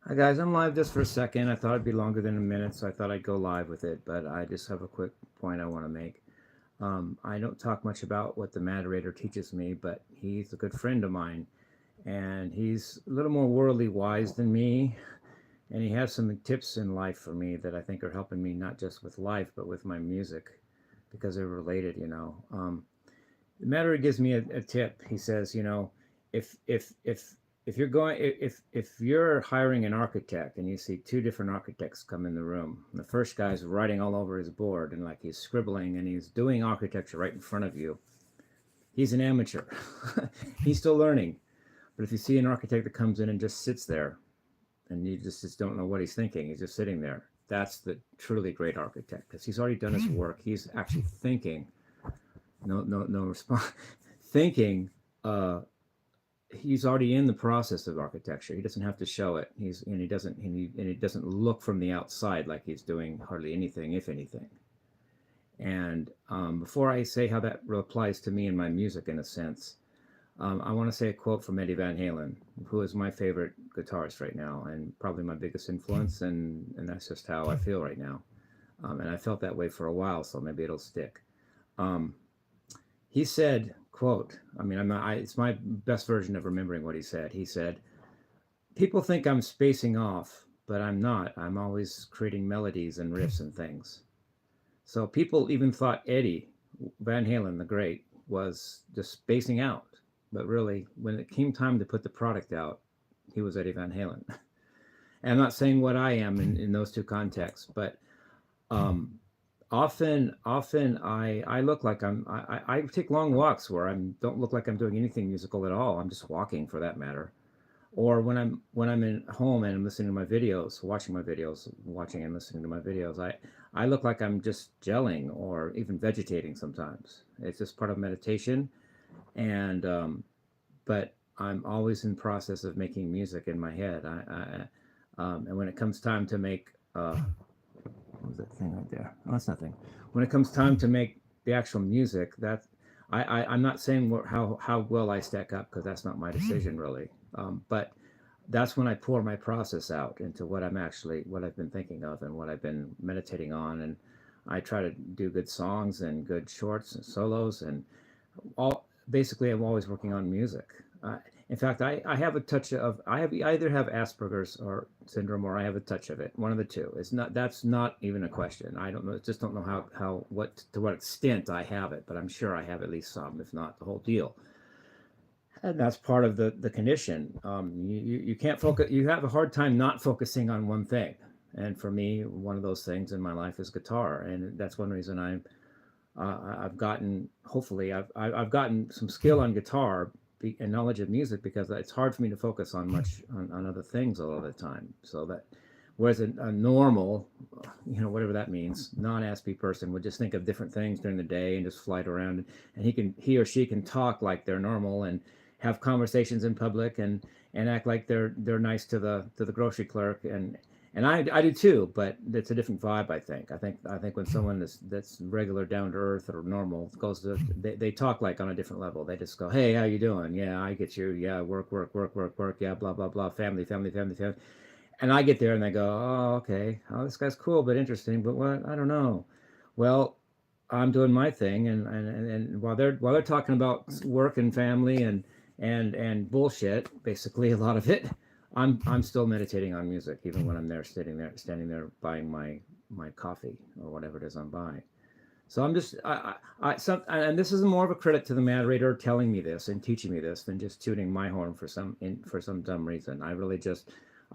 Hi guys, I'm live just for a second. I thought it'd be longer than a minute, so I thought I'd go live with it, but I just have a quick point I want to make. I don't talk much about what the Matterator teaches me, but he's a good friend of mine, and he's a little more worldly wise than me, and he has some tips in life for me that I think are helping me not just with life, but with my music, because they're related. The Matterator gives me a tip. He says, if you're going if you're hiring an architect and you see two different architects come in the room, the first guy's writing all over his board and like he's scribbling and he's doing architecture right in front of you, he's an amateur. He's still learning. But if you see an architect that comes in and just sits there and you just don't know what he's thinking, he's just sitting there, that's the truly great architect, because he's already done his work. He's actually thinking. No response. Thinking. He's already in the process of architecture. He doesn't have to show it. He doesn't look from the outside like he's doing hardly anything, if anything. And before I say how that applies to me and my music, in a sense, I want to say a quote from Eddie Van Halen, who is my favorite guitarist right now and probably my biggest influence, and that's just how I feel right now. And I felt that way for a while, so maybe it'll stick. He said, quote, it's my best version of remembering what he said. He said, people think I'm spacing off, but I'm not. I'm always creating melodies and riffs and things. So people even thought Eddie Van Halen, the great, was just spacing out. But really, when it came time to put the product out, he was Eddie Van Halen. And I'm not saying what I am in those two contexts, but often I look like I take long walks where I don't look like I'm doing anything musical at all. I'm just walking, for that matter. Or when I'm in home and I'm listening to my videos, watching and listening to my videos, I look like I'm just gelling or even vegetating sometimes. It's just part of meditation. And but I'm always in process of making music in my head. And when it comes time to make what was that thing right there? Oh, that's nothing. When it comes time to make the actual music, I'm not saying how well I stack up, because that's not my decision really. But that's when I pour my process out into what I've been thinking of and what I've been meditating on, and I try to do good songs and good shorts and solos, and all basically I'm always working on music. In fact, I have a touch of I either have Asperger's or syndrome, or I have a touch of it. One of the two. That's not even a question. I don't know. Just don't know how what to what extent I have it, but I'm sure I have at least some, if not the whole deal. And that's part of the condition. You can't focus. You have a hard time not focusing on one thing. And for me, one of those things in my life is guitar, and that's one reason I've gotten, hopefully I've gotten some skill on guitar and knowledge of music, because it's hard for me to focus on much on other things a lot of the time. So that, whereas a normal, whatever that means, non-ASPE person would just think of different things during the day and just fly around, and he or she can talk like they're normal and have conversations in public and act like they're nice to the grocery clerk, and I do too, but it's a different vibe. I think when someone that's regular, down to earth, or normal goes to, they talk like on a different level. They just go, hey, how you doing? Yeah, I get you. Yeah, work, work, work, work, work. Yeah, blah, blah, blah. Family, family, family, family. And I get there and they go, oh, okay. Oh, this guy's cool, but interesting. But what? I don't know. Well, I'm doing my thing, and while they're talking about work and family and bullshit, basically a lot of it, I'm still meditating on music, even when I'm standing there buying my coffee or whatever it is I'm buying. So I'm just and this is more of a credit to the Matterator telling me this and teaching me this than just tooting my horn for some dumb reason. I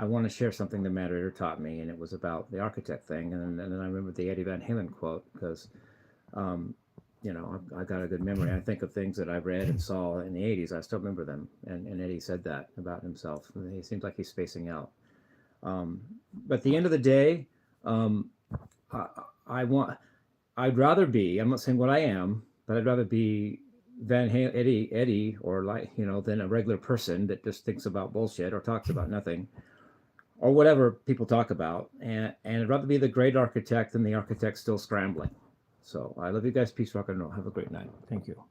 want to share something the Matterator taught me, and it was about the architect thing, and then I remember the Eddie Van Halen quote, because um, I got a good memory. I think of things that I read and saw in the '80s. I still remember them, and Eddie said that about himself. He seems like he's spacing out. But at the end of the day, um, I, I want. I'd rather be. I'm not saying what I am, but I'd rather be Eddie, or than a regular person that just thinks about bullshit or talks about nothing, or whatever people talk about. And I'd rather be the great architect than the architect still scrambling. So I love you guys. Peace, rock and roll. Have a great night. Thank you.